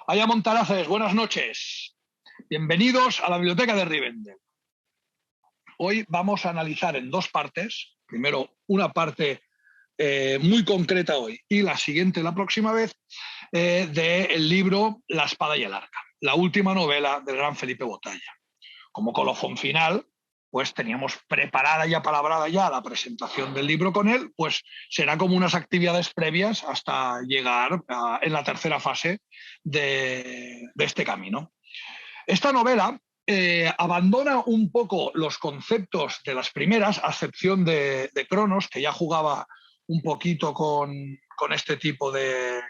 Aya Montaraces, buenas noches. Bienvenidos a la Biblioteca de Rivendell. Hoy vamos a analizar en dos partes. Primero, una parte muy concreta hoy y la siguiente la próxima vez del libro La espada y el arca, la última novela del gran Felipe Botalla. Como colofón final, pues teníamos preparada y apalabrada ya la presentación del libro con él, pues será como unas actividades previas hasta llegar en la tercera fase de este camino. Esta novela abandona un poco los conceptos de las primeras, a excepción de Cronos, que ya jugaba un poquito con este tipo de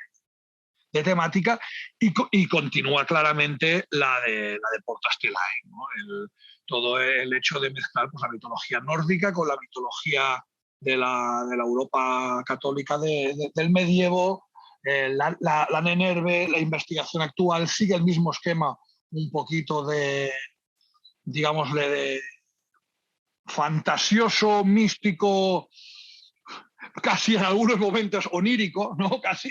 temática, y continúa claramente la de Portas Telae, ¿no? Todo el hecho de mezclar pues, la mitología nórdica con la mitología de la Europa católica del medievo, la Nenerve, la investigación actual sigue el mismo esquema un poquito de, digámosle, de fantasioso, místico, casi en algunos momentos onírico, ¿no? Casi,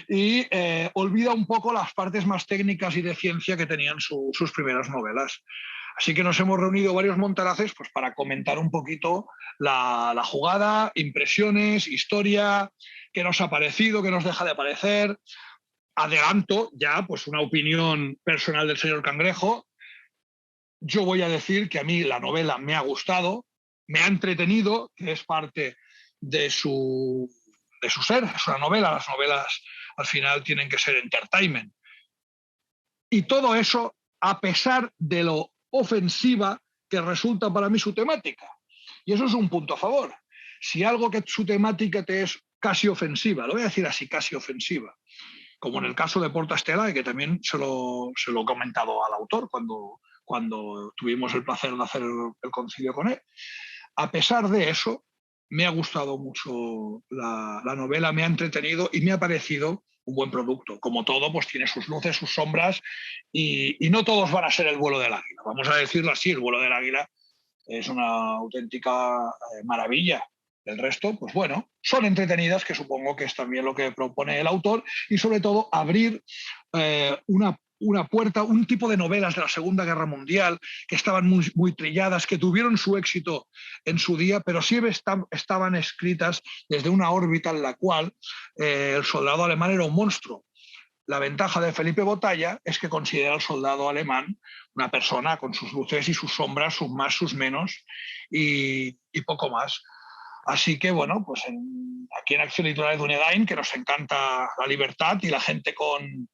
y olvida un poco las partes más técnicas y de ciencia que tenían sus primeras novelas. Así que nos hemos reunido varios montaraces pues, para comentar un poquito la jugada, impresiones, historia, qué nos ha parecido, qué nos deja de parecer. Adelanto ya pues, una opinión personal del señor Cangrejo. Yo voy a decir que a mí la novela me ha gustado, me ha entretenido, que es parte de su ser. Es una novela, las novelas al final tienen que ser entertainment. Y todo eso a pesar de lo ofensiva que resulta para mí su temática. Y eso es un punto a favor. Si algo que su temática te es casi ofensiva, lo voy a decir así, casi ofensiva, como en el caso de Portas Telae, que también se lo he comentado al autor cuando tuvimos el placer de hacer el concilio con él. A pesar de eso, me ha gustado mucho la novela, me ha entretenido y me ha parecido un buen producto. Como todo, pues tiene sus luces, sus sombras y no todos van a ser el vuelo del águila. Vamos a decirlo así, el vuelo del águila es una auténtica maravilla. El resto, pues bueno, son entretenidas, que supongo que es también lo que propone el autor, y sobre todo abrir una puerta, un tipo de novelas de la Segunda Guerra Mundial que estaban muy trilladas, que tuvieron su éxito en su día, pero siempre estaban escritas desde una órbita en la cual el soldado alemán era un monstruo. La ventaja de Felipe Botalla es que considera al soldado alemán una persona con sus luces y sus sombras, sus más, sus menos y poco más. Así que, bueno, pues aquí en Acción Editorial de Dunedain, que nos encanta la libertad y la gente con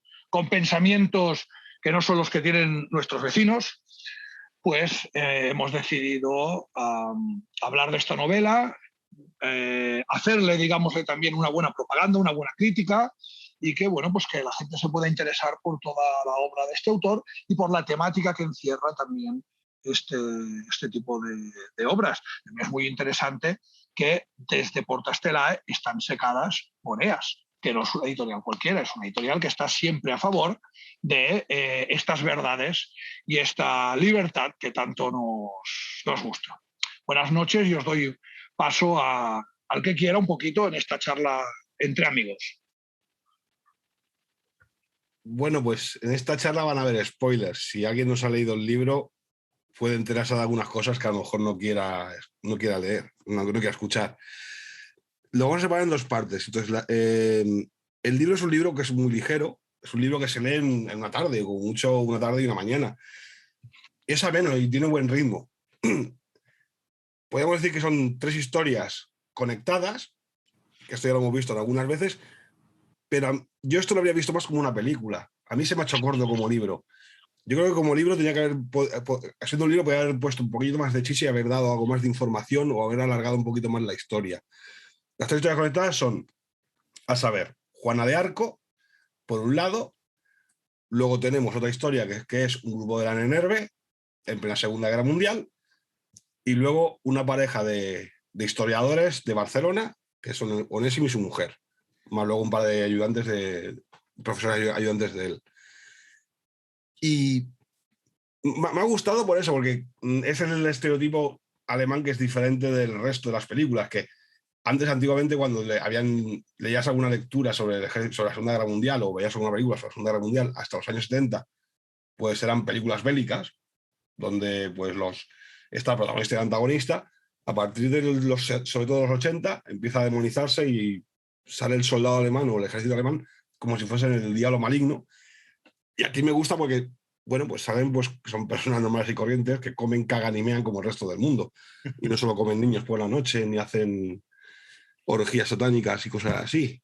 pensamientos que no son los que tienen nuestros vecinos, pues hemos decidido hablar de esta novela, hacerle, digámosle, también una buena propaganda, una buena crítica, y que, bueno, pues que la gente se pueda interesar por toda la obra de este autor y por la temática que encierra también este tipo de obras. También es muy interesante que desde Portas Telae están secadas Boreas, que no es una editorial cualquiera, es una editorial que está siempre a favor de estas verdades y esta libertad que tanto nos gusta. Buenas noches y os doy paso al que quiera un poquito en esta charla entre amigos. Bueno, pues en esta charla van a haber spoilers. Si alguien nos ha leído el libro, puede enterarse de algunas cosas que a lo mejor no quiera leer, no quiera escuchar. Lo vamos a separar en dos partes. Entonces, el libro es un libro que es muy ligero, es un libro que se lee en una tarde, como mucho una tarde y una mañana. Es ameno y tiene buen ritmo. Podemos decir que son tres historias conectadas, que esto ya lo hemos visto algunas veces, pero yo esto lo habría visto más como una película. A mí se me ha hecho corto como libro. Yo creo que como libro tenía que haber, siendo un libro, podría haber puesto un poquito más de chicha y haber dado algo más de información o haber alargado un poquito más la historia. Las tres historias conectadas son, a saber, Juana de Arco, por un lado, luego tenemos otra historia que es un grupo de la Nenerve en plena Segunda Guerra Mundial, y luego una pareja de historiadores de Barcelona, que son Onésimo y su mujer, más luego un par de ayudantes profesores ayudantes de él. Y me ha gustado por eso, porque es el estereotipo alemán que es diferente del resto de las películas, que Antes, antiguamente, cuando leías alguna lectura sobre la Segunda Guerra Mundial o veías alguna película sobre la Segunda Guerra Mundial hasta los años 70, pues eran películas bélicas, donde pues está el protagonista y el antagonista. A partir de sobre todo los 80, empieza a demonizarse y sale el soldado alemán o el ejército alemán como si fuesen el diablo maligno. Y aquí me gusta porque, bueno, pues saben pues, que son personas normales y corrientes que comen, cagan y mean como el resto del mundo. Y no solo comen niños por la noche, ni hacen orgías satánicas y cosas así.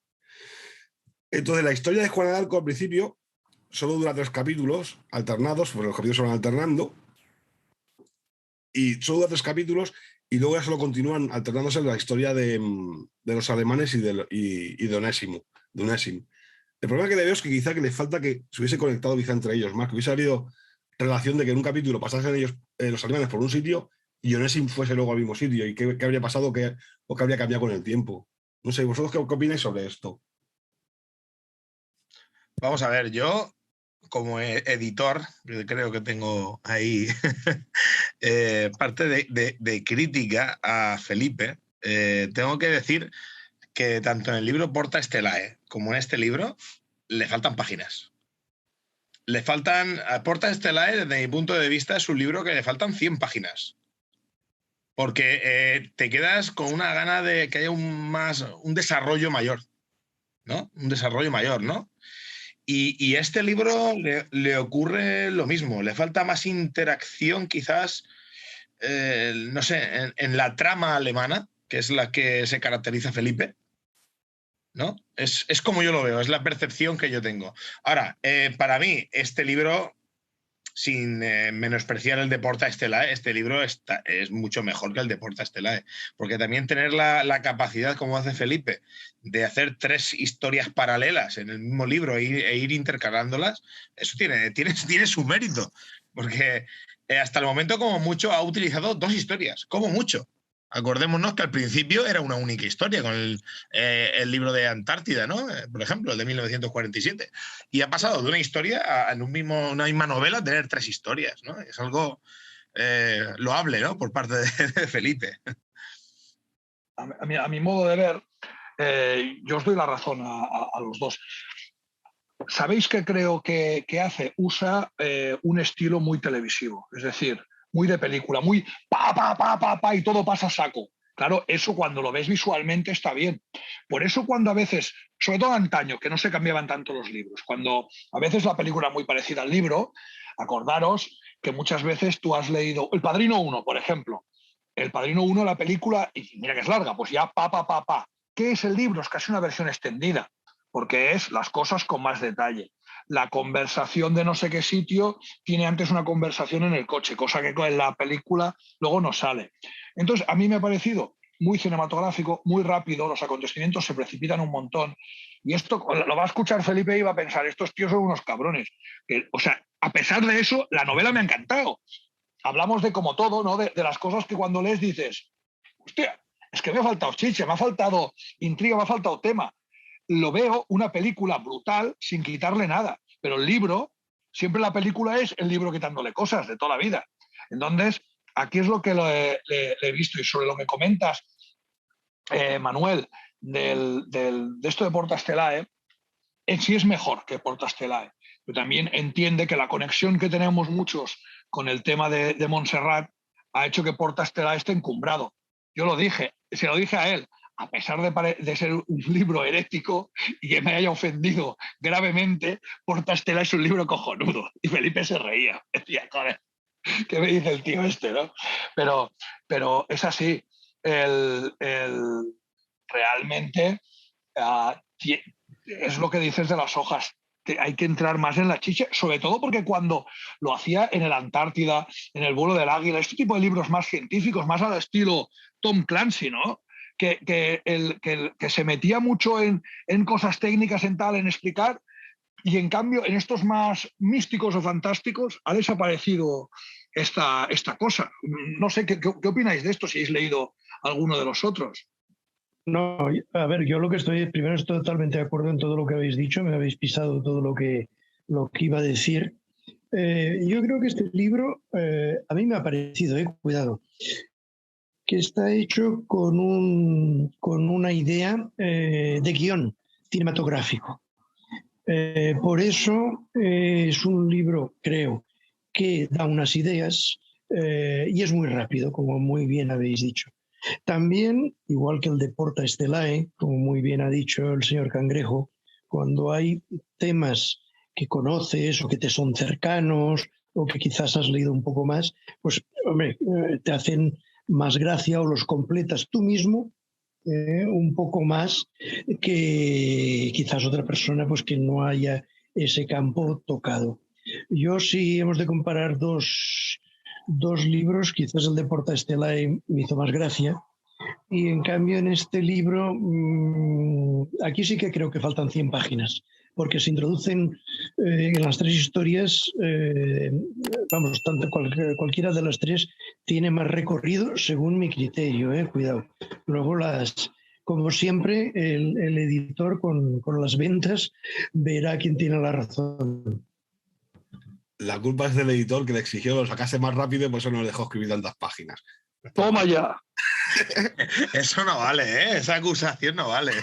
Entonces, la historia de Juana de Arco al principio solo dura 3 capítulos alternados, porque los capítulos se van alternando. Y solo dura 3 capítulos y luego ya solo continúan alternándose la historia de los alemanes y de Onésimo. El problema que le veo es que quizá que le falta que se hubiese conectado quizá entre ellos más, que hubiese habido relación de que en un capítulo pasasen ellos, los alemanes por un sitio y Onésimo fuese luego al mismo sitio y qué habría pasado o qué habría cambiado con el tiempo. No sé, ¿vosotros qué opináis sobre esto? Vamos a ver, yo como editor, creo que tengo ahí parte de crítica a Felipe. Tengo que decir que tanto en el libro Porta Stellae como en este libro le faltan páginas. A Porta Stellae, desde mi punto de vista, es un libro que le faltan 100 páginas. Porque te quedas con una gana de que haya un desarrollo mayor, ¿no? Un desarrollo mayor, ¿no? Y a este libro le ocurre lo mismo, le falta más interacción quizás, no sé, en la trama alemana, que es la que se caracteriza a Felipe, ¿no? Es como yo lo veo, es la percepción que yo tengo. Ahora, para mí, este libro, sin menospreciar el de Porta Stellae, este libro es mucho mejor que el de Porta Stellae, porque también tener la capacidad, como hace Felipe, de hacer 3 historias paralelas en el mismo libro e ir intercalándolas, eso tiene su mérito, porque hasta el momento como mucho ha utilizado 2 historias, como mucho. Acordémonos que al principio era una única historia con el libro de Antártida, ¿no? Por ejemplo, el de 1947. Y ha pasado de una historia a una misma novela a tener 3 historias, ¿no? Es algo loable, ¿no? Por parte de Felipe. A mi modo de ver, yo os doy la razón a los dos. ¿Sabéis qué creo que hace? Usa un estilo muy televisivo, es decir, muy de película, muy pa, y todo pasa a saco. Claro, eso cuando lo ves visualmente está bien. Por eso cuando a veces, sobre todo antaño, que no se cambiaban tanto los libros, cuando a veces la película es muy parecida al libro, acordaros que muchas veces tú has leído El Padrino 1, por ejemplo. El Padrino 1, la película, y mira que es larga, pues ya pa. ¿Qué es el libro? Es casi una versión extendida, porque es las cosas con más detalle. La conversación de no sé qué sitio tiene antes una conversación en el coche, cosa que en la película luego no sale. Entonces, a mí me ha parecido muy cinematográfico, muy rápido, los acontecimientos se precipitan un montón. Y esto lo va a escuchar Felipe y va a pensar, estos tíos son unos cabrones. O sea, a pesar de eso, la novela me ha encantado. Hablamos de como todo, ¿no? De las cosas que cuando lees dices, hostia, es que me ha faltado chiche, me ha faltado intriga, me ha faltado tema. Lo veo una película brutal sin quitarle nada, pero el libro, siempre la película es el libro quitándole cosas de toda la vida. Entonces, aquí es lo que le he visto. Y sobre lo que comentas, Manuel, de esto de Porta Stellae, en sí es mejor que Porta Stellae, pero también entiende que la conexión que tenemos muchos con el tema de Montserrat ha hecho que Porta Stellae esté encumbrado. Yo lo dije, se lo dije a él, a pesar de ser un libro herético y que me haya ofendido gravemente, Porta Stellae es un libro cojonudo. Y Felipe se reía, decía, joder, ¿qué me dice el tío este, no? Pero es así, realmente es lo que dices de las hojas, que hay que entrar más en la chicha, sobre todo porque cuando lo hacía en el Antártida, en el vuelo del águila, este tipo de libros más científicos, más al estilo Tom Clancy, ¿no? Que se metía mucho en cosas técnicas, en explicar, y en cambio en estos más místicos o fantásticos ha desaparecido esta cosa. No sé, ¿qué opináis de esto si habéis leído alguno de los otros? No, a ver, yo primero estoy totalmente de acuerdo en todo lo que habéis dicho, me habéis pisado todo lo que iba a decir. Yo creo que este libro a mí me ha parecido, cuidado, que está hecho con una idea de guión cinematográfico. Por eso es un libro, creo, que da unas ideas y es muy rápido, como muy bien habéis dicho. También, igual que el de Porta Stellae, como muy bien ha dicho el señor Cangrejo, cuando hay temas que conoces o que te son cercanos o que quizás has leído un poco más, pues, hombre, te hacen más gracia o los completas tú mismo un poco más que quizás otra persona pues que no haya ese campo tocado. Yo sí hemos de comparar dos libros, quizás el de Porta Stellae me hizo más gracia, y en cambio en este libro, aquí sí que creo que faltan 100 páginas, porque se introducen en las tres historias, vamos, tanto cualquiera de las tres tiene más recorrido según mi criterio, cuidado. Luego como siempre, el editor con las ventas verá quién tiene la razón. La culpa es del editor que le exigió que lo sacase más rápido y por eso no le dejó escribir tantas páginas. Toma ya. Eso no vale, ¿eh? Esa acusación no vale.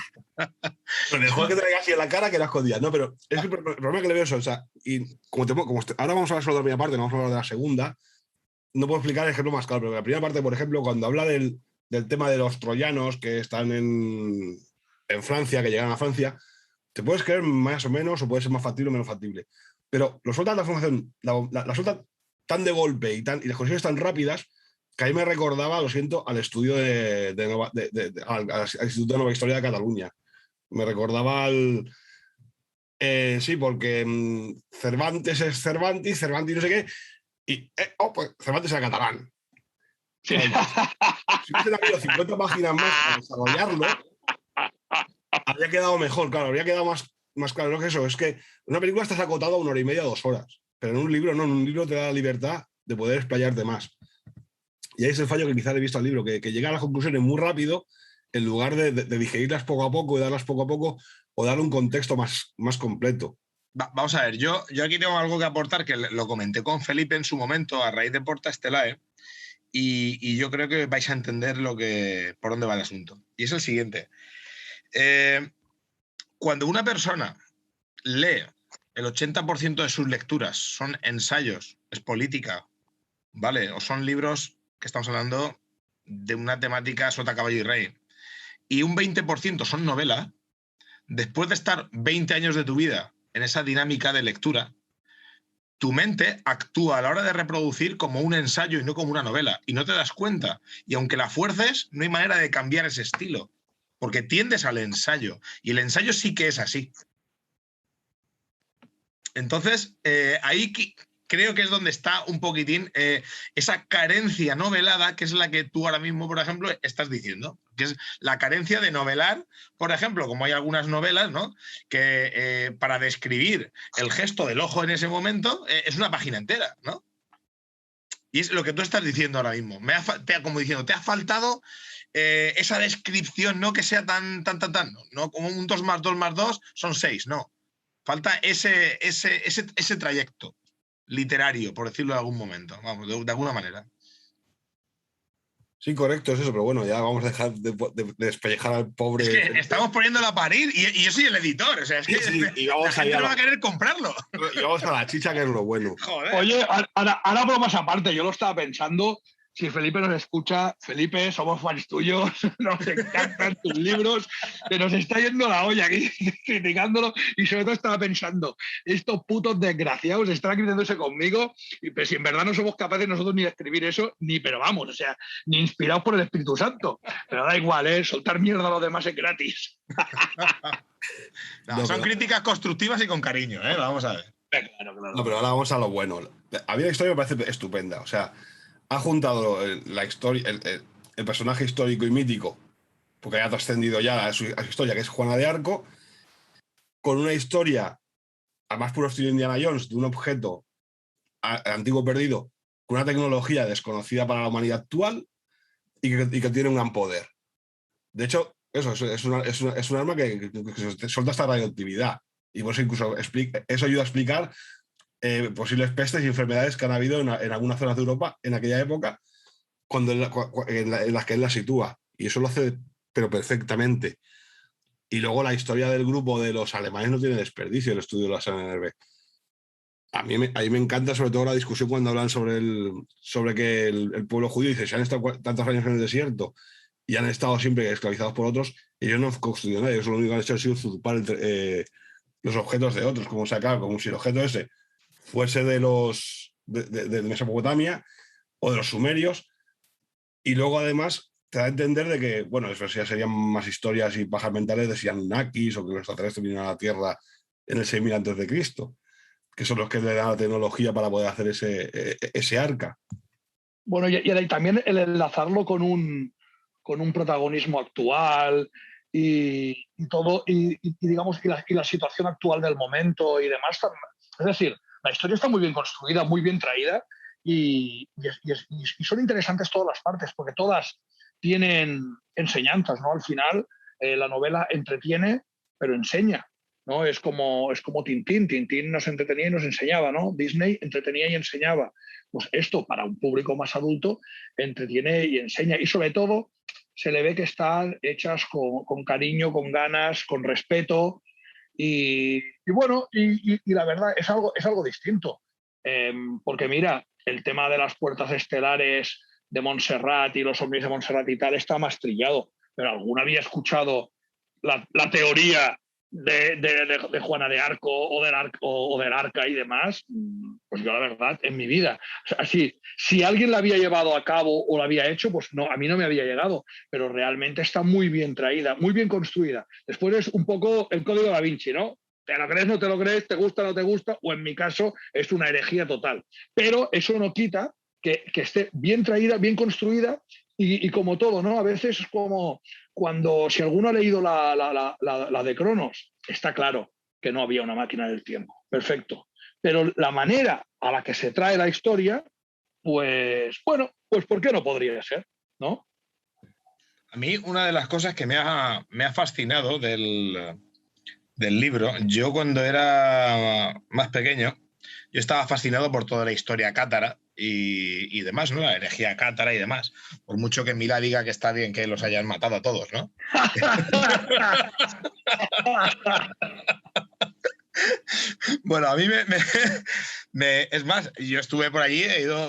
Pero dejó que te traiga así en la cara que la escondía. No, pero es el problema que le veo eso. O sea, y ahora vamos a hablar solo de la primera parte, no vamos a hablar de la segunda. No puedo explicar el ejemplo más claro, pero la primera parte, por ejemplo, cuando habla del tema de los troyanos que están en Francia, que llegan a Francia, te puedes creer más o menos, o puede ser más factible o menos factible. Pero lo sueltan la información, la sueltan tan de golpe y las conexiones tan rápidas que a mí me recordaba, lo siento, al estudio al Instituto de Nueva Historia de Cataluña. Me recordaba sí, porque Cervantes es Cervantes, Cervantes no sé qué, y pues Cervantes era catalán. Sí. Si hubiesen habido 50 páginas más para desarrollarlo, habría quedado mejor, claro, habría quedado más claro. No que eso, es que una película estás acotado a 1 hora y media, 2 horas, pero en un libro no, en un libro te da la libertad de poder explayarte más. Y ahí es el fallo que quizás he visto al libro, que llega a las conclusiones muy rápido, en lugar de digerirlas poco a poco y darlas poco a poco, o darle un contexto más completo. Vamos a ver, yo aquí tengo algo que aportar, que lo comenté con Felipe en su momento, a raíz de Porta Stellae, y yo creo que vais a entender por dónde va el asunto. Y es el siguiente. Cuando una persona lee el 80% de sus lecturas son ensayos, es política, ¿vale? O son libros que estamos hablando de una temática sota, caballo y rey, y un 20% son novela, después de estar 20 años de tu vida en esa dinámica de lectura, tu mente actúa a la hora de reproducir como un ensayo y no como una novela, y no te das cuenta. Y aunque la fuerces, no hay manera de cambiar ese estilo, porque tiendes al ensayo, y el ensayo sí que es así. Entonces, ahí creo que es donde está un poquitín esa carencia novelada, que es la que tú ahora mismo, por ejemplo, estás diciendo, que es la carencia de novelar, por ejemplo, como hay algunas novelas, ¿no?, que para describir el gesto del ojo en ese momento es una página entera, ¿no? Y es lo que tú estás diciendo ahora mismo. Como diciendo, te ha faltado esa descripción, no que sea tan, no como un 2 más 2 más 2 son 6, no. Falta ese trayecto literario, por decirlo de algún momento, vamos, de alguna manera. Sí, correcto, es eso, pero bueno, ya vamos a dejar de despellejar al pobre. Es que estamos poniéndolo a parir y yo soy el editor, o sea, es que sí, y vamos la gente no va a querer comprarlo. Y vamos a la chicha, que es lo bueno. Joder. Oye, ahora bromas aparte, yo lo estaba pensando. Si Felipe nos escucha, Felipe, somos fans tuyos, nos encantan tus libros, que nos está yendo la olla aquí criticándolo, y sobre todo estaba pensando, estos putos desgraciados están criticándose conmigo, y pues si en verdad no somos capaces nosotros ni de escribir eso, pero vamos, o sea, ni inspirados por el Espíritu Santo. Pero da igual, soltar mierda a los demás es gratis. No, son críticas constructivas y con cariño, vamos a ver. Claro. No, pero ahora vamos a lo bueno. A mí la historia me parece estupenda, o sea, ha juntado la historia, el personaje histórico y mítico, porque haya trascendido ya a su historia, que es Juana de Arco, con una historia, a más puro estilo Indiana Jones, de un objeto antiguo perdido, con una tecnología desconocida para la humanidad actual y que tiene un gran poder. De hecho, eso es un arma que suelta esta radioactividad, y por eso incluso eso ayuda a explicar posibles pestes y enfermedades que han habido en algunas zonas de Europa en aquella época, cuando en las que él la sitúa. Y eso lo hace, pero perfectamente. Y luego la historia del grupo de los alemanes no tiene desperdicio, el estudio de la SNRB. A mí me encanta sobre todo la discusión cuando hablan sobre que el pueblo judío dice, si han estado tantos años en el desierto y han estado siempre esclavizados por otros, ellos no han construido nada, ellos lo único que han hecho ha sido usurpar los objetos de otros, como si el objeto ese fuese de Mesopotamia o de los sumerios, y luego además te da a entender de que, bueno, eso ya serían más historias y pajas mentales de si Anunnakis o que los extraterrestres vinieron a la Tierra en el 6000 a.C., que son los que le dan la tecnología para poder hacer ese arca. Bueno, y también el enlazarlo con un protagonismo actual y todo, digamos, y la situación actual del momento y demás. Es decir, la historia está muy bien construida, muy bien traída y son interesantes todas las partes, porque todas tienen enseñanzas, ¿no? Al final, la novela entretiene, pero enseña, ¿no? Es como Tintín. Tintín nos entretenía y nos enseñaba, ¿no? Disney entretenía y enseñaba. Pues esto, para un público más adulto, entretiene y enseña. Y sobre todo, se le ve que están hechas con cariño, con ganas, con respeto. Y bueno, y la verdad, es algo distinto. Porque mira, el tema de las puertas estelares de Montserrat y los ovnis de Montserrat y tal está más trillado. Pero ¿alguno había escuchado la teoría de Juana de Arco o del Arca y demás? Pues yo la verdad, en mi vida. O sea, si alguien la había llevado a cabo o la había hecho, pues no, a mí no me había llegado, pero realmente está muy bien traída, muy bien construida. Después es un poco el código Da Vinci, ¿no? ¿Te lo crees, no te lo crees? ¿Te gusta, no te gusta? O en mi caso es una herejía total. Pero eso no quita que esté bien traída, bien construida y como todo, ¿no? A veces es como si alguno ha leído la de Cronos, está claro que no había una máquina del tiempo. Perfecto. Pero la manera a la que se trae la historia, pues bueno, pues ¿por qué no podría ser? ¿No? A mí una de las cosas que me ha fascinado del libro, yo cuando era más pequeño, yo estaba fascinado por toda la historia cátara y demás, ¿no? La herejía cátara y demás. Por mucho que Mila diga que está bien que los hayan matado a todos, ¿no? Bueno, a mí es más, yo estuve por allí,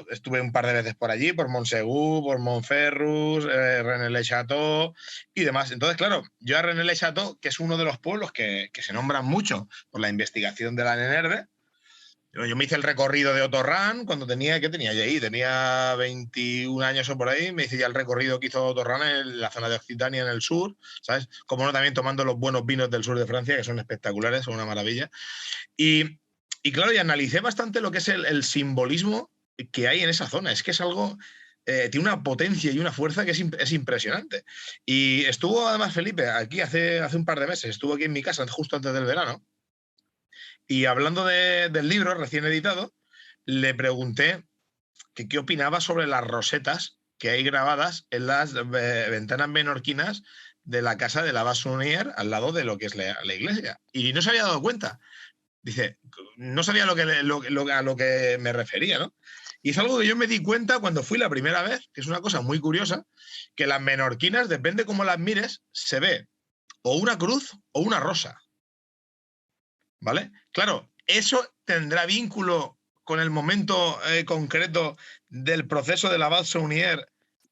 estuve un par de veces por allí, por Montsegur, por Montferrus, Rennes-le-Château y demás. Entonces, claro, yo a Rennes-le-Château, que es uno de los pueblos que se nombran mucho por la investigación de la NNR, yo me hice el recorrido de Otorrán cuando tenía yo ahí? Tenía 21 años o por ahí, me hice ya el recorrido que hizo Otorrán en la zona de Occitania, en el sur, ¿sabes? Como no, también tomando los buenos vinos del sur de Francia, que son espectaculares, son una maravilla. Y claro, y analicé bastante lo que es el simbolismo que hay en esa zona. Es que es algo, tiene una potencia y una fuerza que es impresionante. Y estuvo además Felipe aquí hace un par de meses, estuvo aquí en mi casa justo antes del verano. Y hablando del libro recién editado, le pregunté que qué opinaba sobre las rosetas que hay grabadas en las ventanas menorquinas de la casa de la Basunier al lado de lo que es la iglesia. Y no se había dado cuenta. Dice, no sabía a lo que me refería, ¿no? Y es algo que yo me di cuenta cuando fui la primera vez, que es una cosa muy curiosa, que las menorquinas, depende cómo las mires, se ve o una cruz o una rosa. ¿Vale? Claro, eso tendrá vínculo con el momento concreto del proceso de la Basunier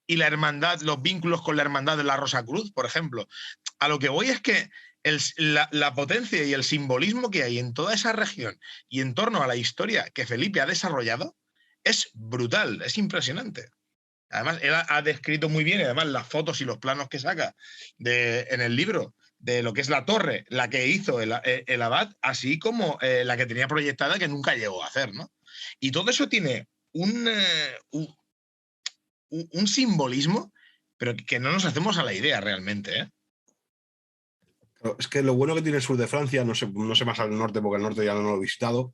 y la hermandad, los vínculos con la hermandad de la Rosa Cruz, por ejemplo. A lo que voy es que la potencia y el simbolismo que hay en toda esa región y en torno a la historia que Felipe ha desarrollado es brutal, es impresionante. Además, él ha descrito muy bien, y además las fotos y los planos que saca en el libro de lo que es la torre, la que hizo el abad, así como la que tenía proyectada que nunca llegó a hacer, ¿no? Y todo eso tiene un simbolismo, pero que no nos hacemos a la idea realmente, ¿eh? Es que lo bueno que tiene el sur de Francia, no sé más al norte, porque el norte ya no lo he visitado,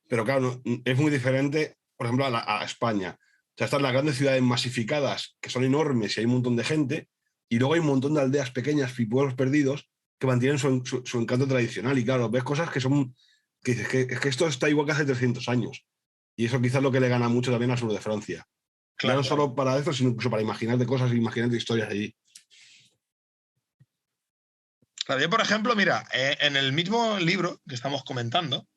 pero claro, es muy diferente, por ejemplo, a España. O sea, están las grandes ciudades masificadas, que son enormes y hay un montón de gente, y luego hay un montón de aldeas pequeñas y pueblos perdidos que mantienen su encanto tradicional. Y claro, ves cosas que dices que esto está igual que hace 300 años. Y eso quizás es lo que le gana mucho también al sur de Francia. Ya no solo para eso, sino incluso para imaginarte cosas, imaginarte historias allí. Claro, yo, por ejemplo, mira, en el mismo libro que estamos comentando,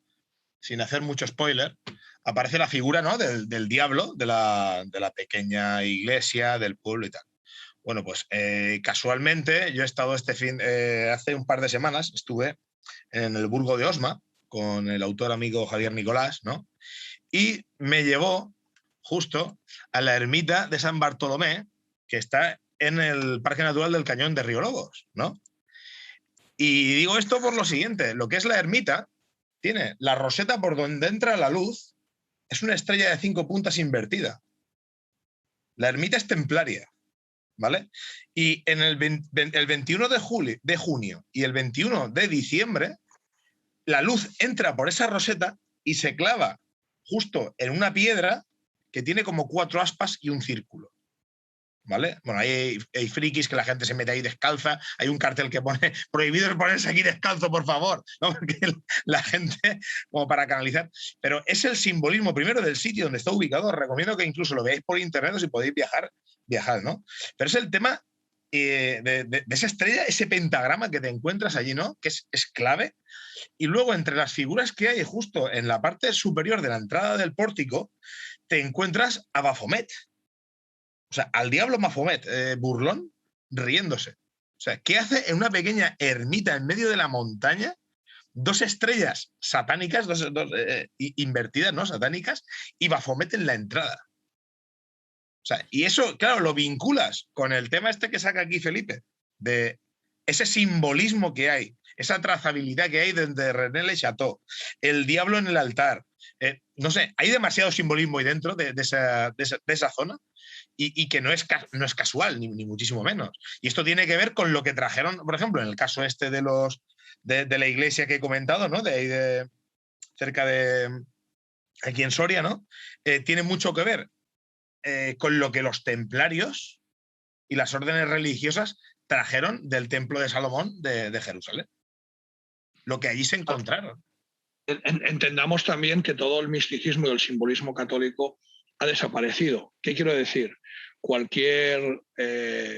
sin hacer mucho spoiler, aparece la figura, ¿no?, del diablo, de la pequeña iglesia, del pueblo y tal. Bueno, pues casualmente yo he estado hace un par de semanas, estuve en el Burgo de Osma con el autor amigo Javier Nicolás, ¿no? Y me llevó justo a la ermita de San Bartolomé, que está en el Parque Natural del Cañón de Río Lobos, ¿no? Y digo esto por lo siguiente, lo que es la ermita tiene la roseta por donde entra la luz, es una estrella de 5 puntas invertida. La ermita es templaria, ¿vale? Y en el 21 de junio y el 21 de diciembre, la luz entra por esa roseta y se clava justo en una piedra que tiene como 4 aspas y un círculo, ¿vale? Bueno, hay frikis que la gente se mete ahí descalza, hay un cartel que pone prohibido ponerse aquí descalzo, por favor, ¿no? Porque la gente, como para canalizar, pero es el simbolismo primero del sitio donde está ubicado. Os recomiendo que incluso lo veáis por internet, o si podéis viajar, ¿no? Pero es el tema de esa estrella, ese pentagrama que te encuentras allí, ¿no? Que es clave. Y luego, entre las figuras que hay justo en la parte superior de la entrada del pórtico, te encuentras a Baphomet. O sea, al diablo Baphomet, burlón, riéndose. O sea, ¿qué hace en una pequeña ermita en medio de la montaña? 2 estrellas satánicas, invertidas, ¿no? Satánicas, y Baphomet en la entrada. O sea, y eso, claro, lo vinculas con el tema este que saca aquí Felipe, de ese simbolismo que hay, esa trazabilidad que hay desde René Le Chateau, el diablo en el altar. No sé, hay demasiado simbolismo ahí dentro de esa zona y que no es casual, ni muchísimo menos. Y esto tiene que ver con lo que trajeron, por ejemplo, en el caso este de la iglesia que he comentado, ¿no? De ahí cerca de aquí en Soria, ¿no? Tiene mucho que ver con lo que los templarios y las órdenes religiosas trajeron del templo de Salomón de Jerusalén. Lo que allí se encontraron. Entendamos también que todo el misticismo y el simbolismo católico ha desaparecido. ¿Qué quiero decir? Cualquier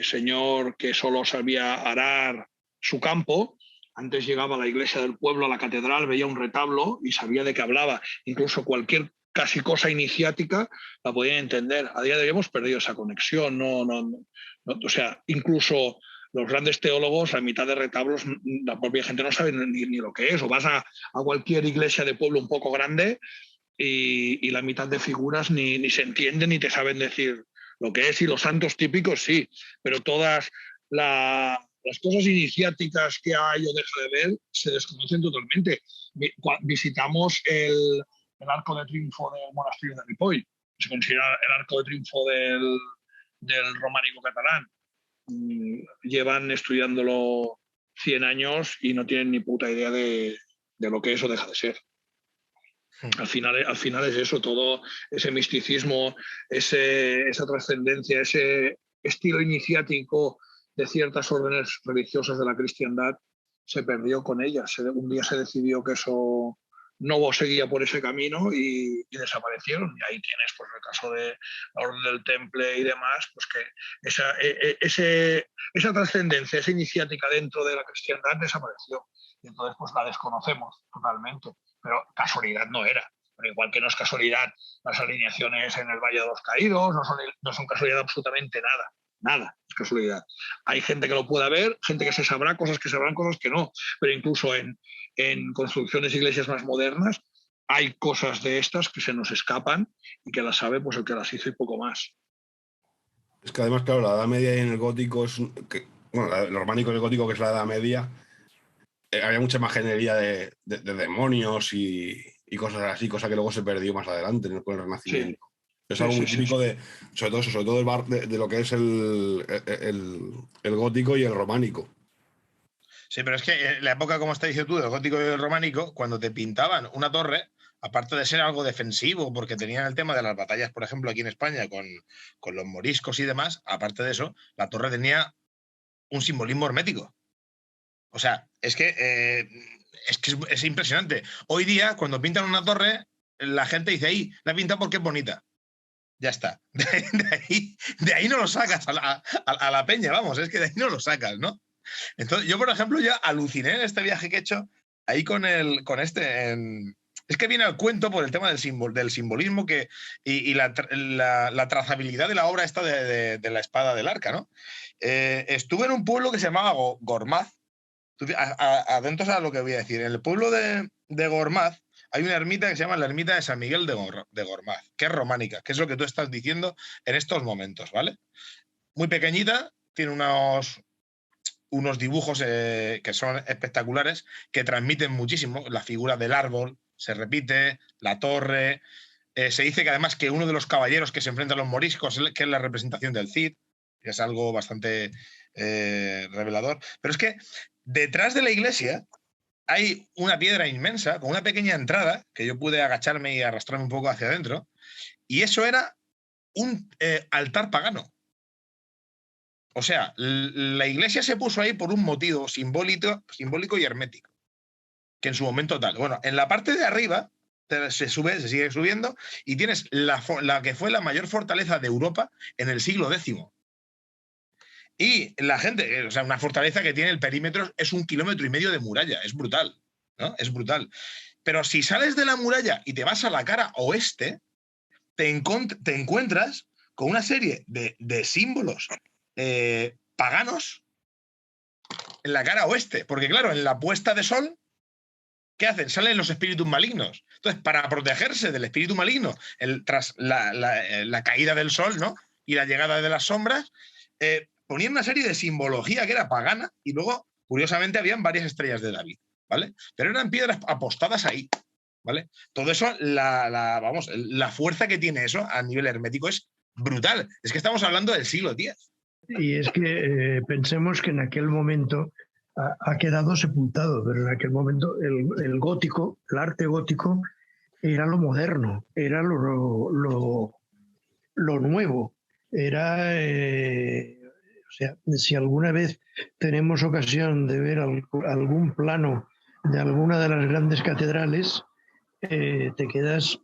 señor que solo sabía arar su campo, antes llegaba a la iglesia del pueblo, a la catedral, veía un retablo y sabía de qué hablaba. Incluso cualquier casi cosa iniciática la podían entender. A día de hoy hemos perdido esa conexión. O sea, incluso los grandes teólogos, la mitad de retablos, la propia gente no sabe ni lo que es. O vas a cualquier iglesia de pueblo un poco grande y la mitad de figuras ni se entienden ni te saben decir lo que es. Y los santos típicos sí, pero todas las cosas iniciáticas que hay o deja de ver se desconocen totalmente. Visitamos el arco de triunfo del monasterio de Ripoll, que se considera el arco de triunfo del románico catalán. Llevan estudiándolo 100 años y no tienen ni puta idea de lo que eso deja de ser. Al final es eso, todo ese misticismo, esa trascendencia, ese estilo iniciático de ciertas órdenes religiosas de la cristiandad se perdió con ellas. Un día se decidió que eso no seguía por ese camino y desaparecieron. Y ahí tienes pues, el caso de la Orden del Temple y demás, pues que esa trascendencia, esa iniciática dentro de la cristiandad desapareció. Y entonces pues la desconocemos totalmente. Pero casualidad no era. Pero igual que no es casualidad las alineaciones en el Valle de los Caídos, no son casualidad absolutamente nada. Nada es casualidad. Hay gente que lo pueda ver, gente que se sabrá, cosas que sabrán, cosas que no. Pero incluso en construcciones de iglesias más modernas hay cosas de estas que se nos escapan y que las sabe pues el que las hizo y poco más. Es que además, claro, la Edad Media y en el gótico el románico y el gótico, que es la Edad Media, había mucha imaginería de demonios y cosas así, cosa que luego se perdió más adelante con el Renacimiento. Sí. Es algo muy típico sobre todo de lo que es el gótico y el románico. Sí, pero es que en la época, como estás diciendo tú, del gótico y el románico, cuando te pintaban una torre, aparte de ser algo defensivo, porque tenían el tema de las batallas, por ejemplo, aquí en España, con los moriscos y demás, aparte de eso, la torre tenía un simbolismo hermético. O sea, es que es impresionante. Hoy día, cuando pintan una torre, la gente dice, ahí, la pintan porque es bonita. Ya está. De ahí no lo sacas a la peña, vamos, es que de ahí no lo sacas, ¿no? Entonces, yo, por ejemplo, ya aluciné en este viaje que he hecho ahí es que viene al cuento por el tema del simbolismo y la trazabilidad de la obra esta de la espada del arca, ¿no? Estuve en un pueblo que se llamaba Gormaz. Atentos a lo que voy a decir. En el pueblo de Gormaz hay una ermita que se llama la ermita de San Miguel de Gormaz, que es románica, que es lo que tú estás diciendo en estos momentos, ¿vale? Muy pequeñita, tiene unos dibujos que son espectaculares, que transmiten muchísimo. La figura del árbol se repite, la torre. Se dice que además que uno de los caballeros que se enfrenta a los moriscos, que es la representación del Cid, que es algo bastante revelador. Pero es que detrás de la iglesia hay una piedra inmensa con una pequeña entrada, que yo pude agacharme y arrastrarme un poco hacia adentro, y eso era un altar pagano. O sea, la iglesia se puso ahí por un motivo simbólico y hermético, que en su momento tal. Bueno, en la parte de arriba se sigue subiendo, y tienes la que fue la mayor fortaleza de Europa en el siglo X. Y la gente, o sea, una fortaleza que tiene el perímetro, es 1,5 kilómetros de muralla, es brutal, ¿no? Es brutal. Pero si sales de la muralla y te vas a la cara oeste, te encuentras con una serie de símbolos paganos en la cara oeste. Porque claro, en la puesta de sol, ¿qué hacen? Salen los espíritus malignos. Entonces, para protegerse del espíritu maligno tras la caída del sol, ¿no?, y la llegada de las sombras, ponían una serie de simbología que era pagana, y luego, curiosamente, habían varias estrellas de David, ¿vale? Pero eran piedras apostadas ahí, ¿vale? Todo eso, la fuerza que tiene eso a nivel hermético es brutal. Es que estamos hablando del siglo X. Y es que pensemos que en aquel momento ha quedado sepultado, pero en aquel momento el gótico, el arte gótico, era lo moderno, era lo nuevo. Era, o sea, si alguna vez tenemos ocasión de ver algún plano de alguna de las grandes catedrales, te quedas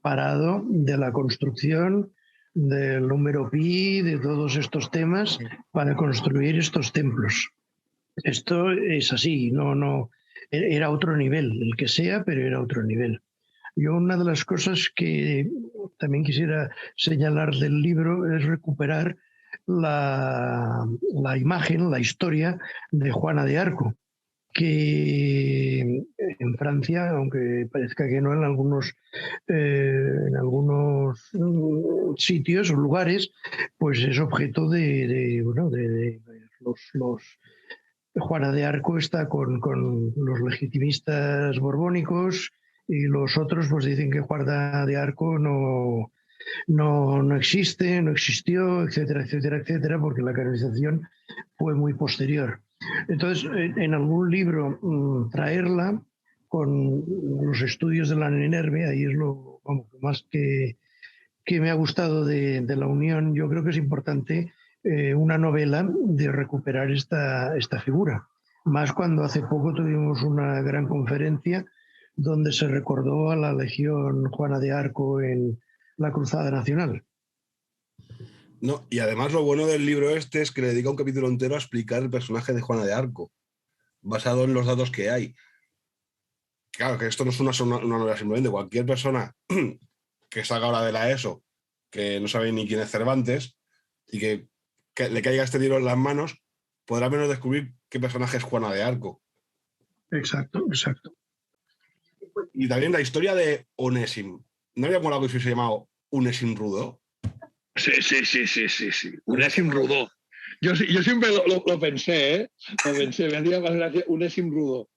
parado de la construcción, del número pi, de todos estos temas para construir estos templos. Esto es así, no, era otro nivel, el que sea, pero era otro nivel. Yo, una de las cosas que también quisiera señalar del libro es recuperar la imagen, la historia de Juana de Arco, que en Francia, aunque parezca que no, en algunos sitios o lugares, pues es objeto de los Juana de Arco está con los legitimistas borbónicos, y los otros pues dicen que Juana de Arco no existe, no existió, etcétera, etcétera, etcétera, porque la canonización fue muy posterior. Entonces, en algún libro traerla con los estudios de la Minerva, ahí es lo más que me ha gustado de la unión. Yo creo que es importante una novela de recuperar esta figura. Más cuando hace poco tuvimos una gran conferencia donde se recordó a la Legión Juana de Arco en la Cruzada Nacional. No, y además lo bueno del libro este es que le dedica un capítulo entero a explicar el personaje de Juana de Arco, basado en los datos que hay. Claro, que esto no es una novela simplemente. Cualquier persona que salga ahora de la ESO, que no sabe ni quién es Cervantes, y que le caiga este libro en las manos, podrá menos descubrir qué personaje es Juana de Arco. Exacto, exacto. Y también la historia de Onésimo. ¿No había molado que se hubiese llamado Onésimo Rudó? Sí. Onésimo Rudó. Yo siempre lo pensé, ¿eh? Lo pensé, me hacía más gracia Onésimo Rudó.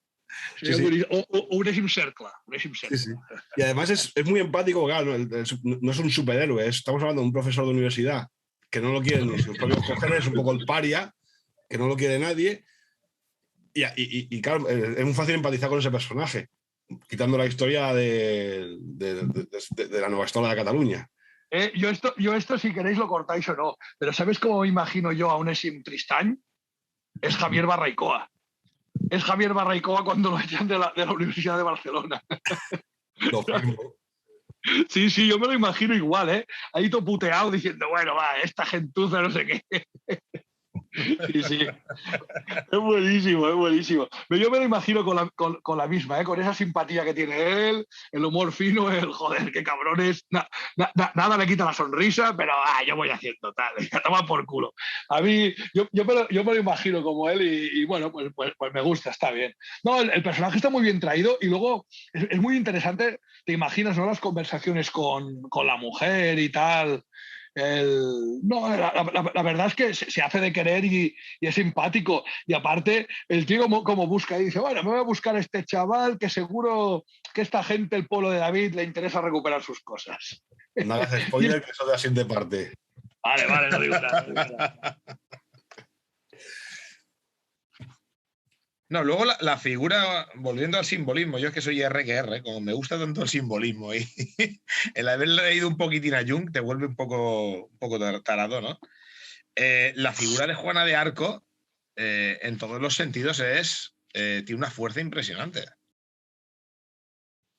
Sí. O Onésimo Cercle. Sí. Y además es muy empático, claro, no es un superhéroe, estamos hablando de un profesor de universidad que no lo quieren ni sus propios cógenes, un poco el paria, que no lo quiere nadie. Y claro, es muy fácil empatizar con ese personaje, quitando la historia de la nueva historia de Cataluña. Yo esto, si queréis, lo cortáis o no, pero ¿sabes cómo me imagino yo a Onésimo Tristany? Es Javier Barraicoa. Es Javier Barraicoa cuando lo echan de la Universidad de Barcelona. Lo firmo. Sí, sí, yo me lo imagino igual, ¿eh? Ahí todo puteado diciendo, bueno, va, esta gentuza no sé qué. Sí, sí. Es buenísimo, es buenísimo. Pero yo me lo imagino con la misma, ¿eh? Con esa simpatía que tiene él, el humor fino, el joder, qué cabrones. Nada le quita la sonrisa, pero yo voy haciendo tal, a tomar por culo. A mí, yo me lo imagino como él y bueno, pues me gusta, está bien. No, el personaje está muy bien traído y luego es muy interesante, te imaginas, ¿no? Las conversaciones con la mujer y tal. No, la verdad es que se hace de querer y es simpático. Y aparte, el tío como busca y dice, bueno, me voy a buscar a este chaval que seguro que esta gente, el pueblo de David, le interesa recuperar sus cosas. No hagas spoiler, que eso de la siguiente parte. Vale, vale, no digo nada. No digo nada. No, luego la figura, volviendo al simbolismo, yo es que soy R que R, como me gusta tanto el simbolismo y el haber leído un poquitín a Jung te vuelve un poco tarado, ¿no? La figura de Juana de Arco, en todos los sentidos, tiene una fuerza impresionante.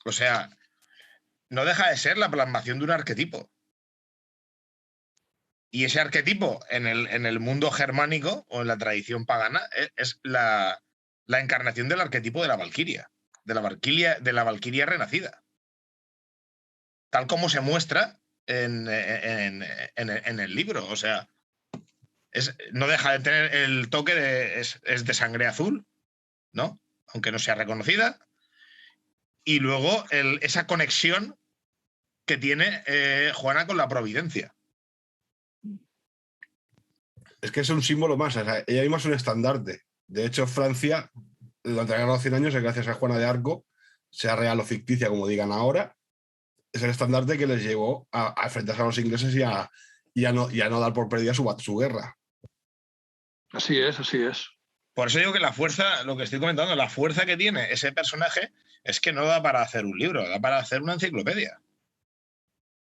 O sea, no deja de ser la plasmación de un arquetipo. Y ese arquetipo en el mundo germánico o en la tradición pagana es la encarnación del arquetipo de la valquiria, de la valquiria renacida. Tal como se muestra en el libro. O sea, no deja de tener el toque es de sangre azul, ¿no? Aunque no sea reconocida. Y luego esa conexión que tiene Juana con la providencia. Es que es un símbolo más, o sea, ella misma es un estandarte. De hecho, Francia, durante la guerra de los 100 años, gracias a Juana de Arco, sea real o ficticia, como digan ahora, es el estandarte que les llevó a enfrentarse a los ingleses y a no dar por perdida su guerra. Así es, así es. Por eso digo que la fuerza, lo que estoy comentando, la fuerza que tiene ese personaje es que no da para hacer un libro, da para hacer una enciclopedia.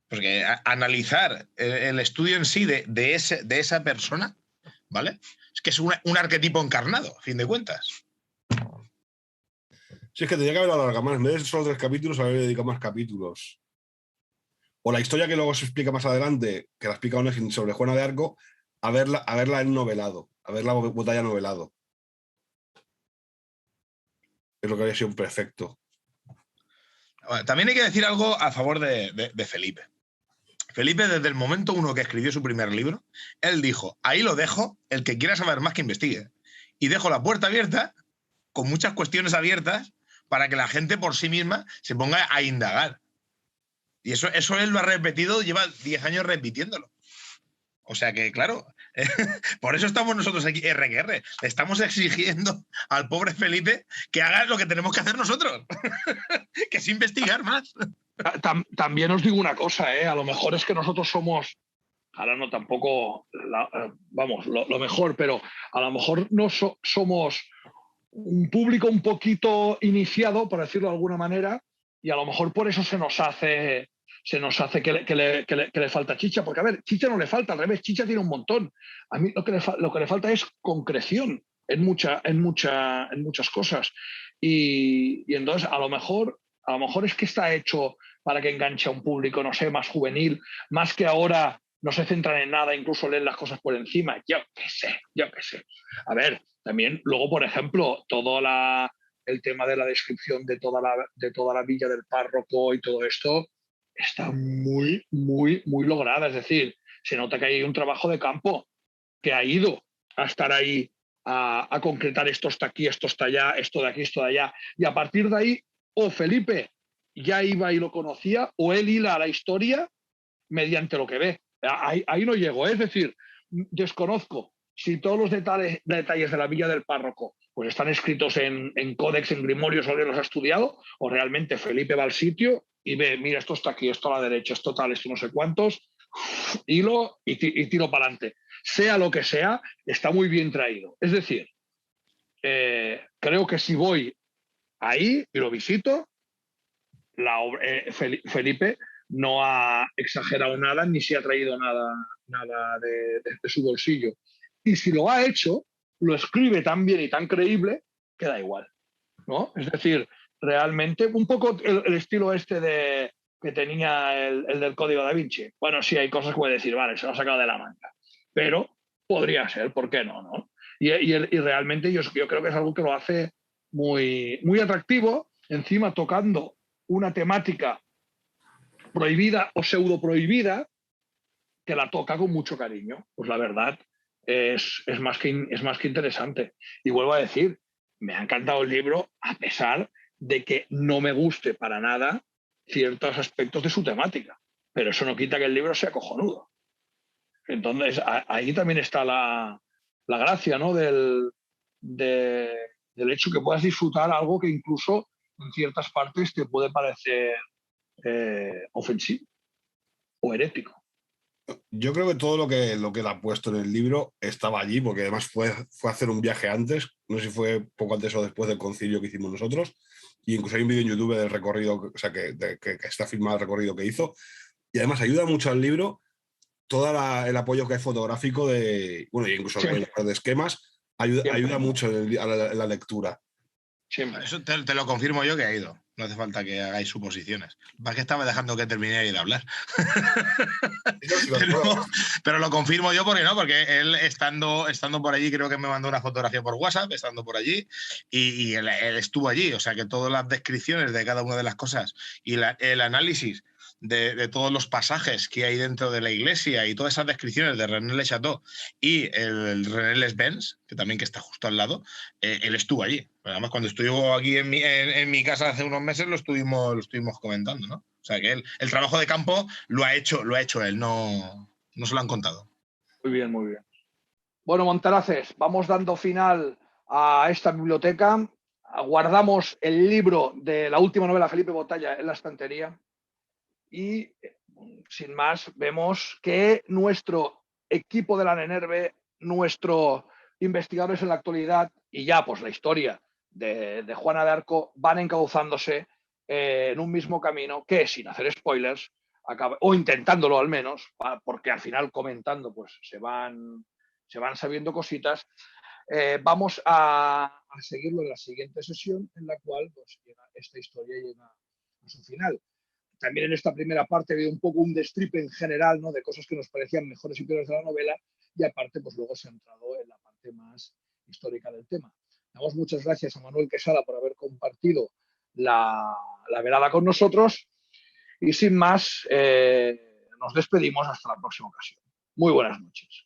Porque analizar el estudio en sí de esa persona, ¿vale? Es que es un arquetipo encarnado, a fin de cuentas. Sí, es que tendría que haber alargado más. En vez de solo 3 capítulos, haber dedicado más capítulos. O la historia que luego se explica más adelante, que la explica Onegin sobre Juana de Arco, a verla en novelado, a ver la batalla novelado. Es lo que habría sido perfecto. Bueno, también hay que decir algo a favor de Felipe. Felipe, desde el momento 1 que escribió su primer libro, él dijo, ahí lo dejo, el que quiera saber más que investigue. Y dejo la puerta abierta, con muchas cuestiones abiertas, para que la gente por sí misma se ponga a indagar. Y eso él lo ha repetido, lleva 10 años repitiéndolo. O sea que, claro, por eso estamos nosotros aquí, RQR. Le estamos exigiendo al pobre Felipe que haga lo que tenemos que hacer nosotros, que es investigar más. También os digo una cosa, a lo mejor es que nosotros somos, ahora no tampoco, lo mejor, pero a lo mejor no somos un público un poquito iniciado, por decirlo de alguna manera, y a lo mejor por eso se nos hace que le falta chicha, porque a ver, chicha no le falta, al revés, chicha tiene un montón. A mí lo que le falta es concreción en muchas cosas. Y entonces a lo mejor es que está hecho para que enganche a un público, no sé, más juvenil, más que ahora no se centran en nada, incluso leen las cosas por encima. Yo qué sé. A ver, también luego, por ejemplo, el tema de la descripción de toda la villa del párroco y todo esto está muy, muy, muy lograda. Es decir, se nota que hay un trabajo de campo que ha ido a estar ahí, a concretar esto está aquí, esto está allá, esto de aquí, esto de allá. Y a partir de ahí, o Felipe ya iba y lo conocía, o él hila a la historia mediante lo que ve. Ahí no llego. Es decir, desconozco si todos los detalles de la villa del párroco pues están escritos en códex, en grimorios, o alguien los ha estudiado, o realmente Felipe va al sitio y ve, mira, esto está aquí, esto a la derecha, esto tal, esto no sé cuántos, hilo y tiro para adelante. Sea lo que sea, está muy bien traído. Es decir, creo que si voy ahí y lo visito, Felipe no ha exagerado nada ni se ha traído nada de su bolsillo. Y si lo ha hecho, lo escribe tan bien y tan creíble que da igual, ¿no? Es decir, realmente un poco el estilo este que tenía el del Código Da Vinci. Bueno, sí, hay cosas que puede decir, vale, se lo ha sacado de la manga, pero podría ser, ¿por qué no? ¿No? Y realmente yo creo que es algo que lo hace muy, muy atractivo, encima tocando una temática prohibida o pseudo prohibida, que la toca con mucho cariño. Pues la verdad es más que interesante. Y vuelvo a decir, me ha encantado el libro a pesar de que no me guste para nada ciertos aspectos de su temática. Pero eso no quita que el libro sea cojonudo. Entonces, ahí también está la gracia, ¿no? Del hecho que puedas disfrutar algo que incluso en ciertas partes te puede parecer ofensivo o herético. Yo creo que todo lo que le ha puesto en el libro estaba allí, porque además fue a hacer un viaje antes, no sé si fue poco antes o después del concilio que hicimos nosotros, y incluso hay un vídeo en YouTube del recorrido, o sea, que está filmado el recorrido que hizo, y además ayuda mucho al libro todo el apoyo que hay fotográfico bueno, incluso Siempre, de esquemas, ayuda mucho en la lectura. siempre. Eso te lo confirmo yo que ha ido. No hace falta que hagáis suposiciones. Más que estaba dejando que terminé de hablar. pero lo confirmo yo porque no, porque él estando por allí, creo que me mandó una fotografía por WhatsApp, estando por allí, y él estuvo allí. O sea que todas las descripciones de cada una de las cosas y el análisis de todos los pasajes que hay dentro de la iglesia y todas esas descripciones de René Le Chateau y el René Les Benz, que también que está justo al lado, él estuvo allí. Además, cuando estuvo aquí en mi casa hace unos meses lo estuvimos comentando, ¿no? O sea que el trabajo de campo lo ha hecho él, no se lo han contado. Muy bien, muy bien. Bueno, Montaraces, vamos dando final a esta biblioteca. Guardamos el libro de la última novela de Felipe Botalla en la estantería y, sin más, vemos que nuestro equipo de la NENERVE, nuestros investigadores en la actualidad y ya pues la historia de Juana de Arco van encauzándose en un mismo camino que, sin hacer spoilers, o intentándolo al menos, porque al final comentando pues se van sabiendo cositas. Vamos a seguirlo en la siguiente sesión, en la cual pues, esta historia llega a su final. También en esta primera parte había un poco un destripe en general, ¿no? De cosas que nos parecían mejores y peores de la novela, y aparte pues luego se ha entrado en la parte más histórica del tema. Damos muchas gracias a Manuel Quesada por haber compartido la velada con nosotros, y sin más nos despedimos hasta la próxima ocasión. Muy buenas noches.